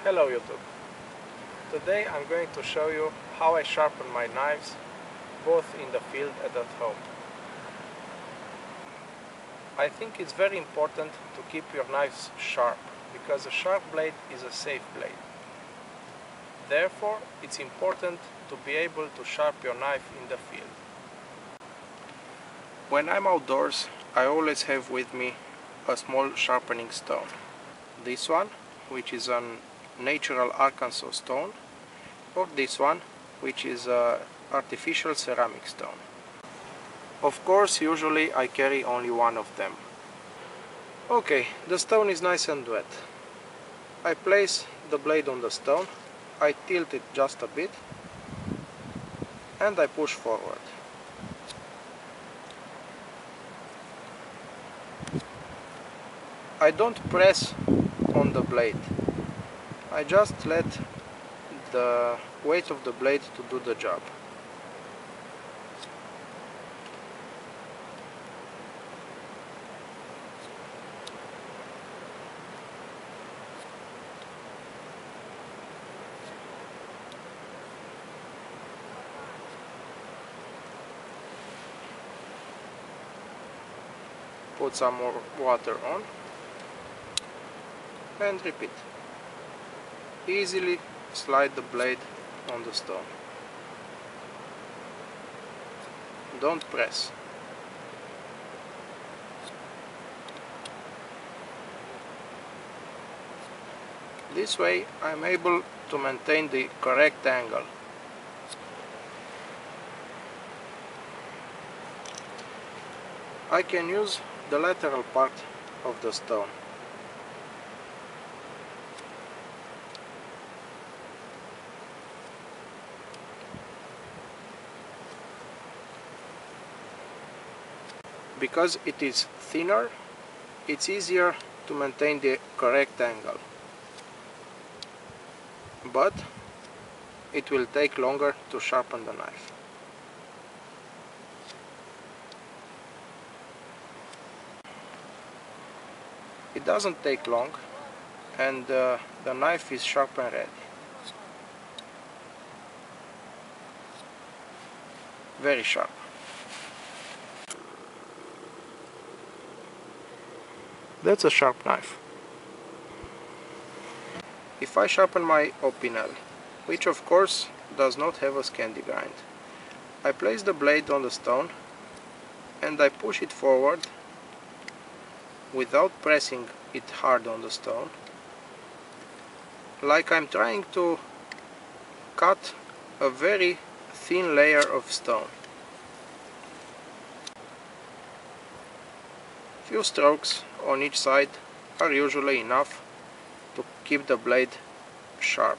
Hello YouTube. Today I'm going to show you how I sharpen my knives both in the field and at home. I think it's very important to keep your knives sharp because a sharp blade is a safe blade. Therefore, it's important to be able to sharpen your knife in the field. When I'm outdoors, I always have with me a small sharpening stone. This one, which is an natural Arkansas stone, or this one, which is a artificial ceramic stone. Of course, usually I carry only one of them. Okay, the stone is nice and wet. I place the blade on the stone, I tilt it just a bit, and I push forward. I don't press on the blade. I just let the weight of the blade to do the job. Put some more water on and repeat. Easily slide the blade on the stone. Don't press. This way I'm able to maintain the correct angle. I can use the lateral part of the stone. Because it is thinner, it's easier to maintain the correct angle. But it will take longer to sharpen the knife. It doesn't take long, and the knife is sharp and ready. Very sharp. That's a sharp knife. If I sharpen my opinel, which of course does not have a Scandi grind, I place the blade on the stone and I push it forward without pressing it hard on the stone, like I'm trying to cut a very thin layer of stone. Few strokes on each side are usually enough to keep the blade sharp.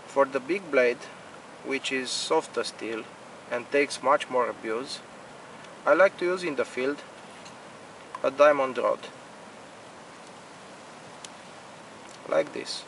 For the big blade, which is softer steel and takes much more abuse, I like to use in the field a diamond rod, like this.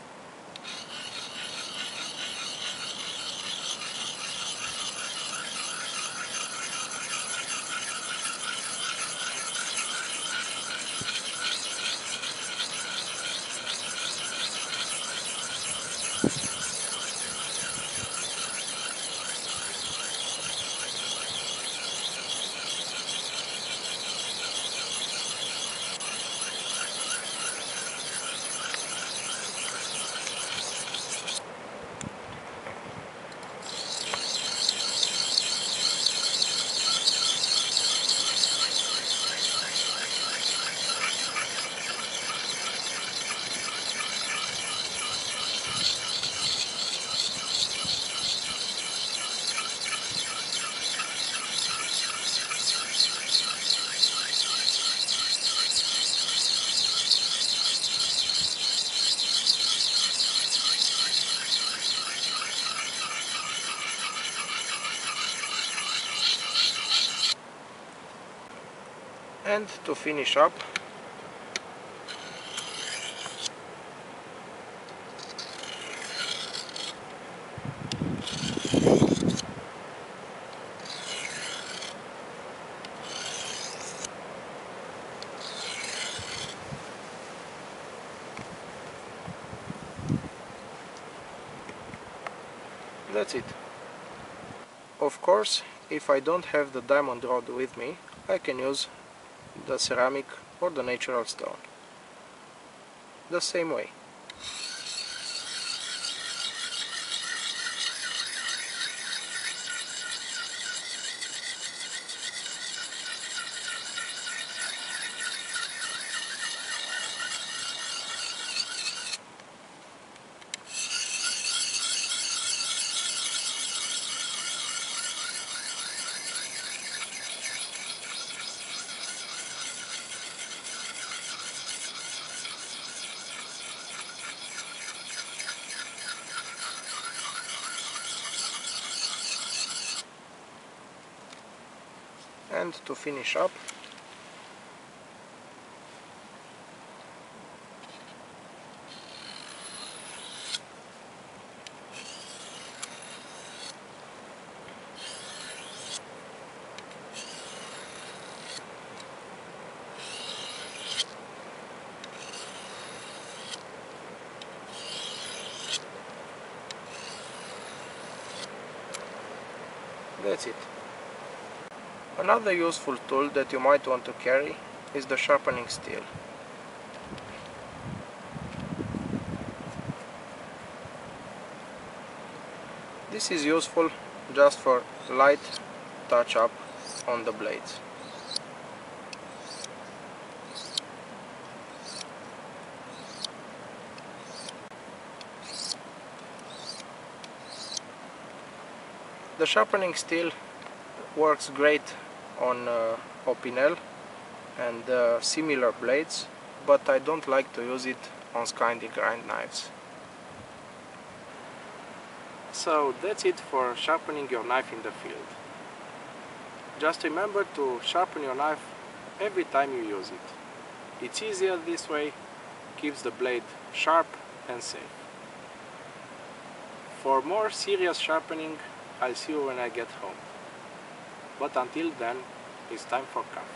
And to finish up, That's it. Of course, if I don't have the diamond rod with me, I can use the ceramic or the natural stone. The same way. And to finish up, that's it. Another useful tool that you might want to carry is the sharpening steel. This is useful just for light touch up on the blades. The sharpening steel works great on Opinel and similar blades, but I don't like to use it on Scandi grind knives. So that's it for sharpening your knife in the field. Just remember to sharpen your knife every time you use it. It's easier this way, keeps the blade sharp and safe. For more serious sharpening, I'll see you when I get home. But until then, it's time for coffee.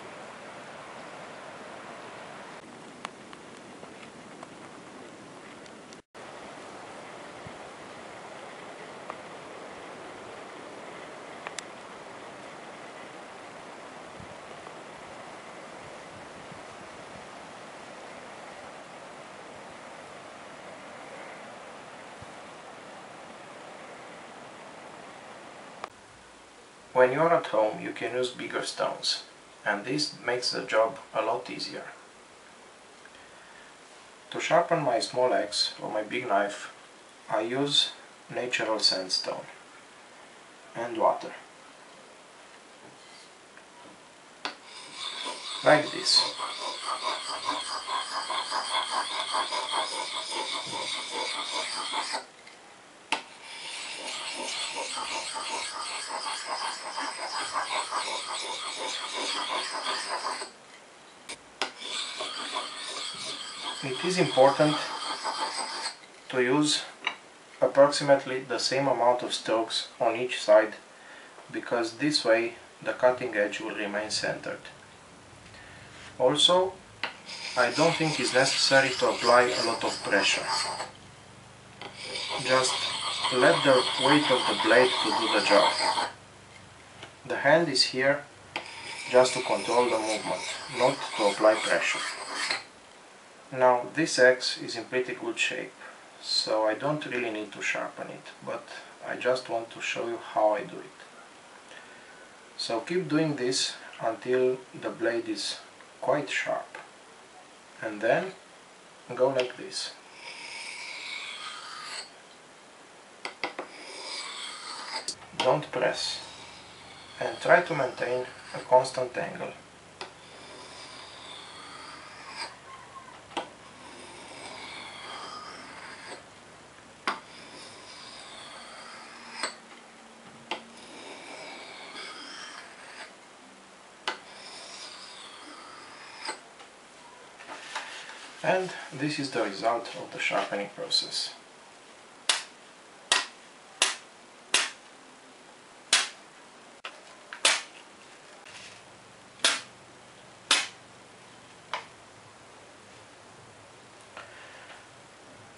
When you're at home, you can use bigger stones, and this makes the job a lot easier. To sharpen my small axe or my big knife, I use natural sandstone and water. Like this. It is important to use approximately the same amount of strokes on each side, because this way the cutting edge will remain centered. Also, I don't think it's necessary to apply a lot of pressure. Just let the weight of the blade to do the job. The hand is here just to control the movement, not to apply pressure. Now this axe is in pretty good shape, so I don't really need to sharpen it, but I just want to show you how I do it. So keep doing this until the blade is quite sharp, and then go like this. Don't press, and try to maintain a constant angle. And this is the result of the sharpening process.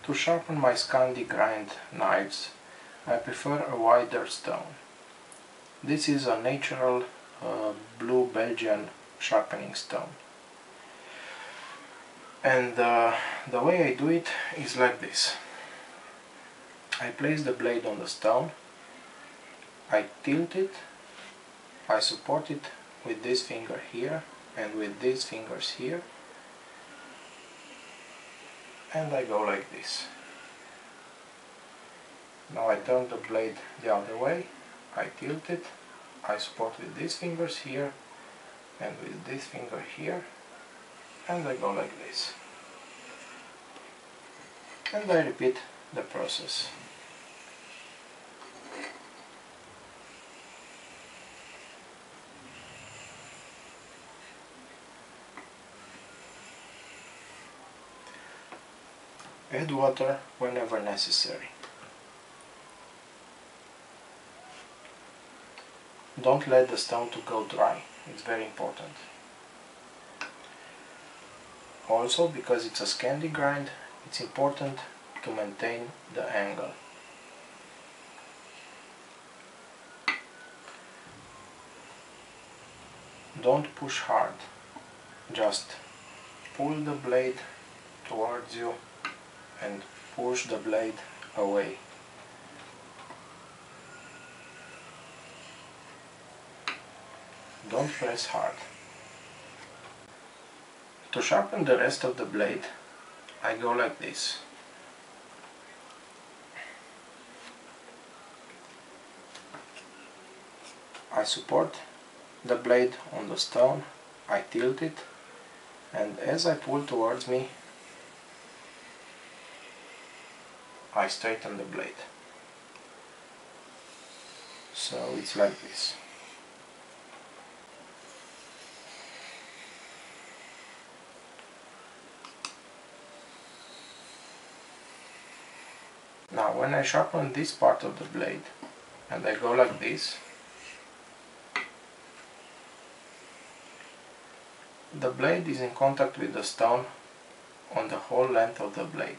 To sharpen my Scandi grind knives, I prefer a wider stone. This is a natural blue Belgian sharpening stone. And the way I do it is like this. I place the blade on the stone, I tilt it, I support it with this finger here and with these fingers here, and I go like this. Now I turn the blade the other way, I tilt it, I support with these fingers here and with this finger here, and I go like this. And I repeat the process. Add water whenever necessary. Don't let the stone to go dry, it's very important. Also, because it's a Scandi grind, it's important to maintain the angle. Don't push hard, just pull the blade towards you and push the blade away. Don't press hard. To sharpen the rest of the blade, I go like this. I support the blade on the stone, I tilt it, and as I pull towards me, I straighten the blade. So it's like this. Now when I sharpen this part of the blade and I go like this, the blade is in contact with the stone on the whole length of the blade.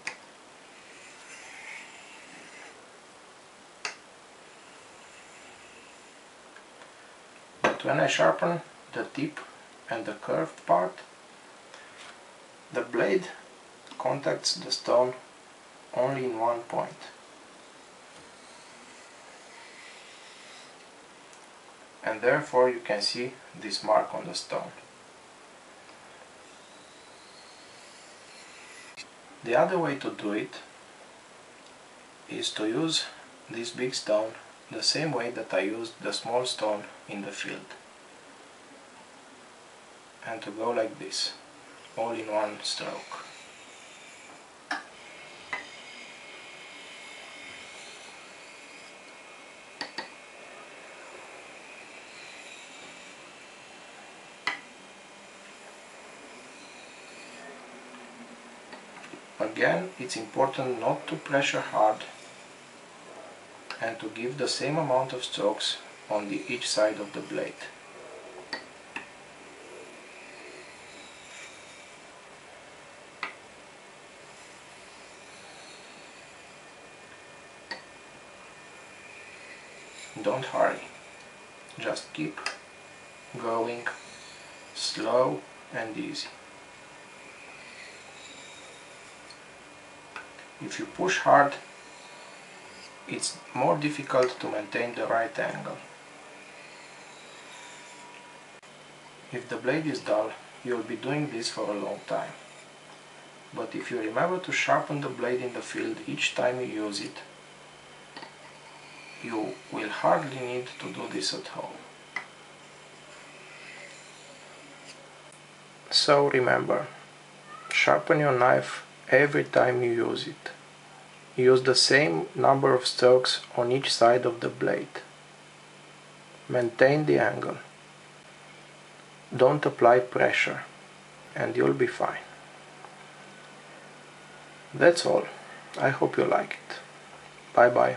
But when I sharpen the tip and the curved part, the blade contacts the stone only in one point. And therefore you can see this mark on the stone. The other way to do it is to use this big stone the same way that I used the small stone in the field. And to go like this, all in one stroke. Again, it's important not to pressure hard and to give the same amount of strokes on each side of the blade. Don't hurry, just keep going slow and easy. If you push hard, it's more difficult to maintain the right angle. If the blade is dull, you'll be doing this for a long time. But if you remember to sharpen the blade in the field each time you use it, you will hardly need to do this at home. So remember, sharpen your knife every time you use it. Use the same number of strokes on each side of the blade. Maintain the angle. Don't apply pressure and you'll be fine. That's all. I hope you like it. Bye bye.